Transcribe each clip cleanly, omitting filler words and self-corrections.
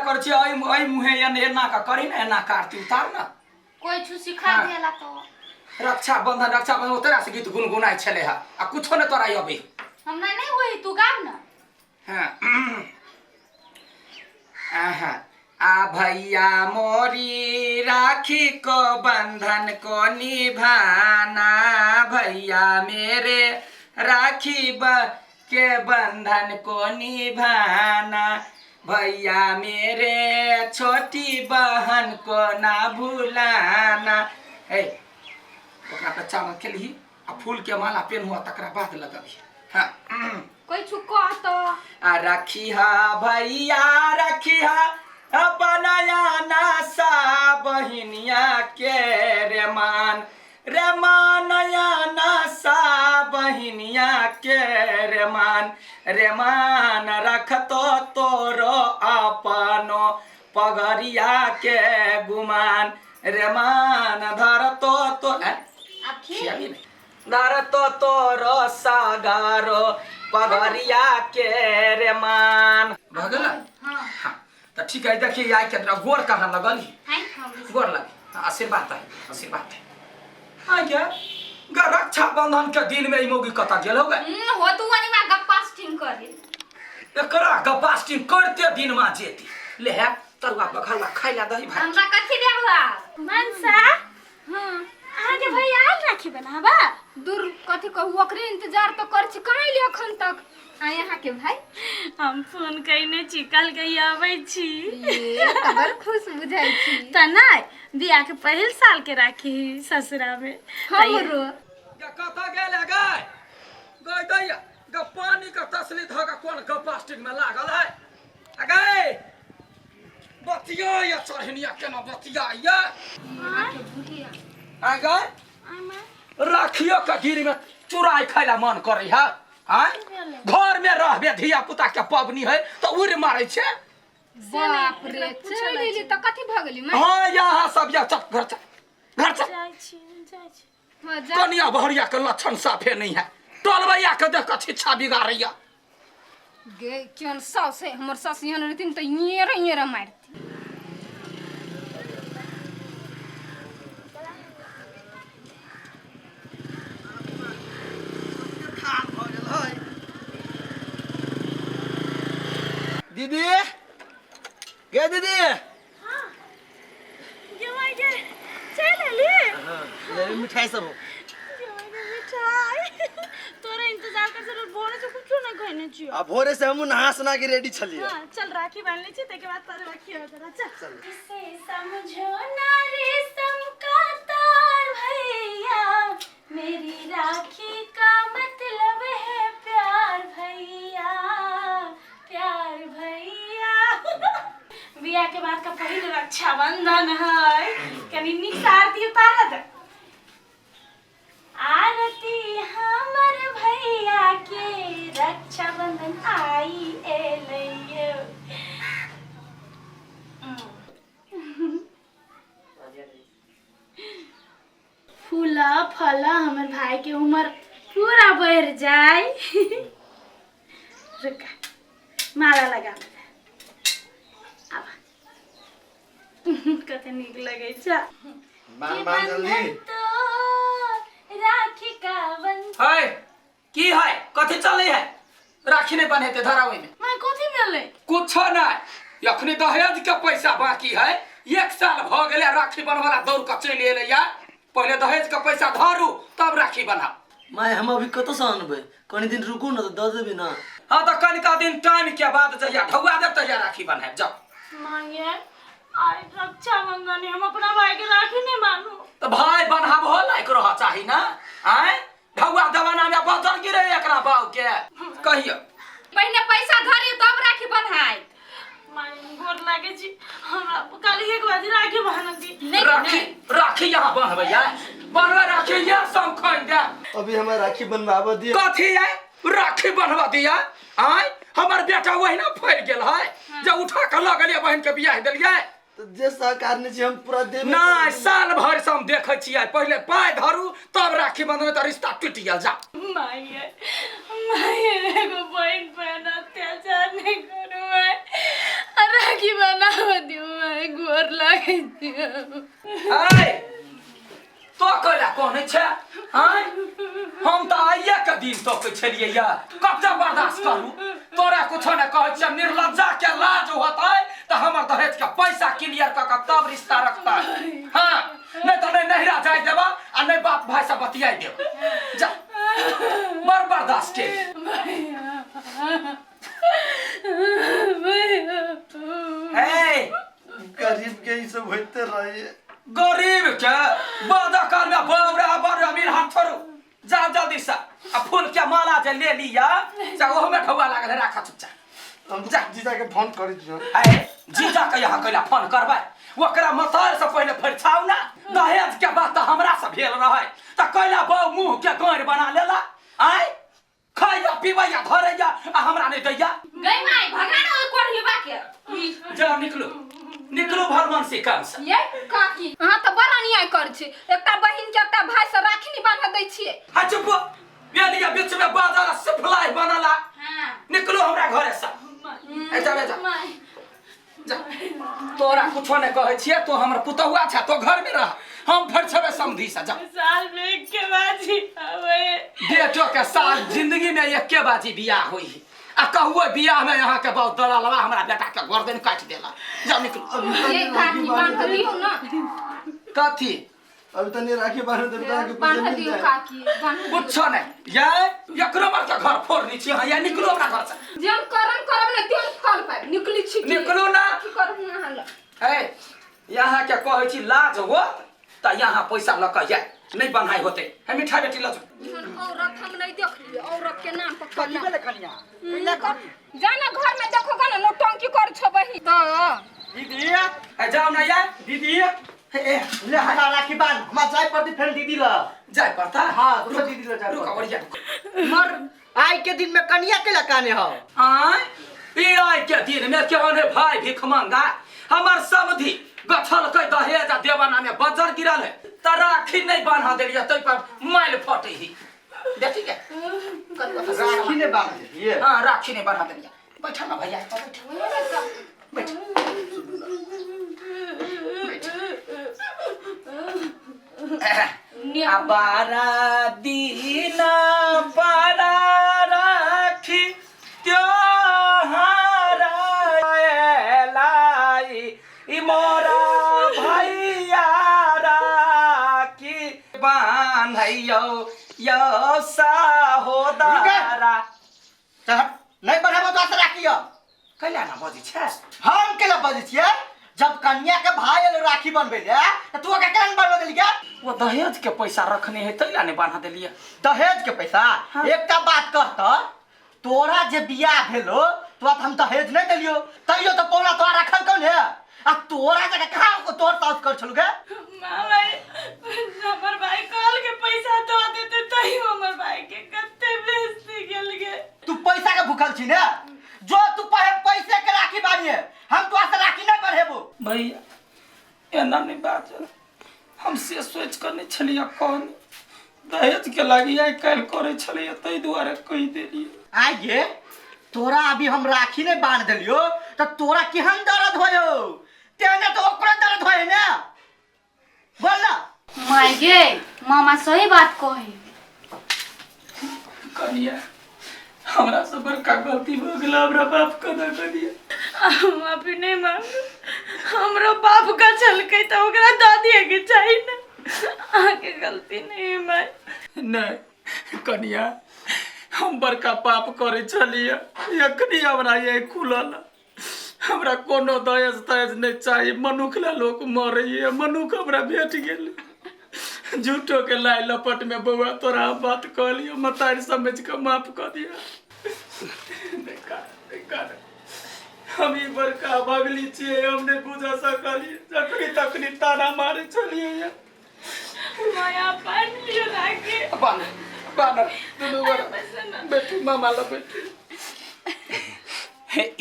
कर छी आई मुहे एना का करी ना एना काटती उतार ना कोई छु सिखा देला तो रक्षाबंधन उतरा से गीत गुनगुनाई छले हा आ कुछो न तोरा अबे हमरा नहीं होई तू गाव ना हां आहा आ भैया मोरी राखी को बंधन को निभाना भैया मेरे राखी के बंधन को निभाना भैया मेरे छोटी बहन को ना भूलाना हे ओकरा पे चावल खेलही आ फूल के माला पेन हुआ तकरा बाद लगबी हां कोई छुको तो आ रखिया भैया रखिया बनाया ना सा बहिनिया के रे मानया ना सा बहिनिया के रे मान रखतो तोरो अपनो पगरिया के गुमान रे मान धरतो तो धरतो तोरो सागरो पगरिया के रे मान भगल हां तो ठीक है देखिए आई के गोर करना लगल गोर लगे आशीर्वाद है आगे रक्षा बंधन के दिन में मोगी कता गेल हो गए हो तू वाली में गप्पास्टिंग करे एकरा गप्पास्टिंग करते दिन में जेती ले है तरुआ बखरवा खाइला दही भात हमरा कथि देबा मनसा हां आगे भाई आल राखी बनाबा दूर कथि कहू ओकरे इंतजार तो कर छी कहां ले अखन तक आ यहाँ के भाई हम फोन कइने छी कल कहिया आबै छी ये खबर खुश बुझाई छी त नै बियाह के पहिल साल के राखी ससुरा में हमरो कथा गेले गय दैया ग पानी का तसली धागा कोन गप्पास्टिंग में लागल है अगय बतिया या चढ़निया केना बतिया या अगय राखियो का गिरी में चुराई खाइला मन करे है हां घर में रहबे धिया पुता के पबनी है तो उड़ मारै छे बाप रे चलेली त कथि भ गेली हां यहां सब या चप घर जाय छी हां जा कनिया बहरिया के लक्षण साफे नहीं है टोलबैया के देख के छिछा बिगाड़ैया गे केन सास है हमर सास यहन रहतिन त येरा मारती दीदी गे दीदी हां जमाई के चले ले हां ले मिठाई सब जमाई के मिठाई तोरा इंतजार कर जरूर भोरे से कुछ नहीं कहने छी अब भोरे से हम नहा सुना के रेडी छली हां चल राखी बांध ले छी तके बाद तोरे राखी हो तेरा चल इसे समझो ना रेशम का तार भैया मेरी राखी का मतलब है प्यार भैया बियाह के बाद का पहिल रक्षाबंधन है कनी निसारती उतारत आरती हमर भैया के रक्षाबंधन आई एलैयो फूला फला हमर भाई के उम्र पूरा बढ़ जाए रुका माला लगा कते निक लगे छ मान जल्दी राखी का बंधन है की है कथि चले है राखी नहीं बनेते धरावे में मैं कथि मिले कुछ नहीं यखनी दहेज के पैसा बाकी है 1 साल भ गेले राखी बनवाला दौड़ के चल एले या पहले दहेज के पैसा धरू तब राखी बना मैं हम अभी कतो से अनबे कनी दिन रुकू न तो द देबे ना हां तो कनिका दिन टाइम के बाद जहिया ढौआ देब तहिया राखी बनाए जाओ मांगे आई रक्षाबंधन हम अपना भाई के राखी नहीं मानू तो भाई बनहाब हो लायक रह चाही ना आय ढौआ दवाना में बदल गिरे एकरा बाऊ के कहियो पहले पैसा धरी तब राखी बन्हाई माई गोर लागे छी हमरा कल एक बजे राखी बांध दी राखी यहां बनबैया बनवा राखी ये सब खोल दे अभी हमारा राखी बनवाबो दिए कथी है राखी बनवा दिया आय हमर बेटा वही ना फैल गेल है जे उठा के ल गेलिए बहन के बियाह देलिए तो जे सहकार ने छी हम पूरा देबे ना साल भर से हम देखे छियै पहले पाय धरू तब राखी बंधन त रिश्ता टूट गेल जा माई एगो बहन पे अत्याचार नहीं करू मैं राखी बनाओ डर लागे ए तो कहला कोन छै हां हम तो आइए के दिन तो के छलिए या कब बर्दाश्त करू तोरा कुछ न कहै छ निर्लज्जा के लाज होतै त हमर दहेज के पैसा क्लियर क के तब रिश्ता रखता हां नहीं तो नहीं नहिरा जाय देबा आ नहीं बाप भाई से बतियाई देब जा बर्दाश्त के हे गरीब के ही सब होते रहे गरीब के बादा कर में बावरा बर अमीर हाथ छोड़ो जा जल्दी से आ फूल के माला जे ले लिया जा ओहो में ढौआ लागल है राखा चुपचाप हम जा जीजा के फोन करै छियो ए जीजा के यहाँ कैला फोन करबै ओकरा मतार से पहले फरछाउ ना दहेज के बात त हमरा से भेल रहे त कैला बाऊ मुंह के गांर बना लेला आय खाइया पीबैया धरैया आ हमरा नहीं दैया गई माई भगाना कोढ़ी बाके जा निकलो भरमन से काम से ये काकी हां त बड़ा न्याय कर छी एकटा बहिन के एकटा भाई से राखी नहीं बांध दै छिए आ चुप बेलिया बीच में बाजार सप्लाई बनला हां निकलो हमरा घरे से ए जा जा तोरा कुछो नहीं कहै छिए तो हमर पुतहुआ छ तो घर में रह हम फर छबे समधी से जा साल में एक के बाजी आवे बेटो के साल जिंदगी में एक के बाजी बियाह होई आ कहुए बियाह में यहाँ के बहुत दलालवा हमरा बेटा के गर्दन काट देला जा निकलो ये काकी बांध दियो ना कथी अभी तनी राखी बांध दे के बांध दियो काकी बांध दियो कुछो नहीं ये एकरो मर के घर फोड़नी छी हां या निकलो हमरा घर से जेम करम ने तेल फल पाए निकली छी निकलो ना की करू ना हल्ला ए यहाँ के कहै छी लाज हो त यहाँ पैसा ल के जा नहीं बनाई होते हम मिठाई बेटी ल औरत हम नहीं देख लिए औरत के नाम पर कथी बेले कनिया जाना घर में देखो ना नौटंकी कर छ बही तो दीदी ए जाओ ना या दीदी ए ले हटा राखी बांध हम जाय पड़ती फेर दीदी ल जाय पड़ता हां तो दीदी ल जा रुक और जा मर आई के दिन में कनिया के लकाने हो आय ई आई के दिन में क्यों ने भाई भिख मांगा हमर समधी गठल के दहेज आ देवाना में बजर गिरल है त राखी नहीं बांधा देलिए तै पर माइल फटे ही देखी के राखी ने बांध दिए हां राखी नहीं बांधा देलिए बैठा ना भैया बैठ अबारा दीना बारा राखी त्योहारा लाई ई मोरा भैया राखी बान्हैयो यो साहोदारा नहीं बढ़ाबो तो से राखियो कैला ना बजी छै हम केला बजे छिए जब कन्या के भाई एलो राखी बनबे ले त तू के केन बनबे देली के वो दहेज के पैसा रखने है तैला ने बांधा देलिए दहेज के पैसा एकटा बात कहत तोरा जे बियाह भेलो तो हम दहेज नहीं देलियो तइयो तो पौना तोरा रखल कौन है आ तोरा जगह कहां को तोर साउस कर छलु गे मामा हमर भाई कॉल के पैसा दो देते तई हमर भाई के कत्ते बेइज्जती गेल गे तू पैसा के भूखल छी ने जो तू पैसे के राखी बानिए हम तो से राखी नहीं बढ़ेबो भैया एना नहीं बात हम से सोच कर नहीं छलिए कौन दहेज के लागी आई काल करे छलिए तई दुआरे कहि देलिए आइ गे तोरा अभी हम राखी नहीं बांध देलियो त तोरा केहन दर्द होयो तेने तो ओकरा दर्द होय ने बोल ना माय गे मामा सही बात कहे कनिया हमरा से बड़का गलती हो गेल हमरा बाप कदा कर दिया हम अभी नहीं मांग हमरो बाप का छलकै त ओकरा द दिए के चाहिए ना आगे गलती नहीं मैं नहीं कनिया हम बड़का पाप करे छलिए एखनी हमरा ये खुलल हमरा कोनो दहेज तहेज नहीं चाहिए मनुख ला लोग मरइए मनुख हमरा भेट गेल झूठो के लाई लपट में बउआ तोरा बात कह लियो मतारी समझ के माफ कर दिया बेकार हम ही बड़का बगली छिए हम नहीं बुझा सकलिए जखनी तखनी ताना मारे छलिए माया पान लियो लागे बान दुनु बैठू मामा ला बैठू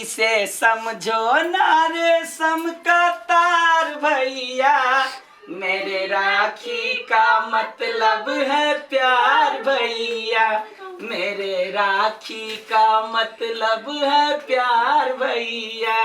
इसे समझो ना रे सम का तार भैया मेरे राखी का मतलब है प्यार भैया मेरे राखी का मतलब है प्यार भैया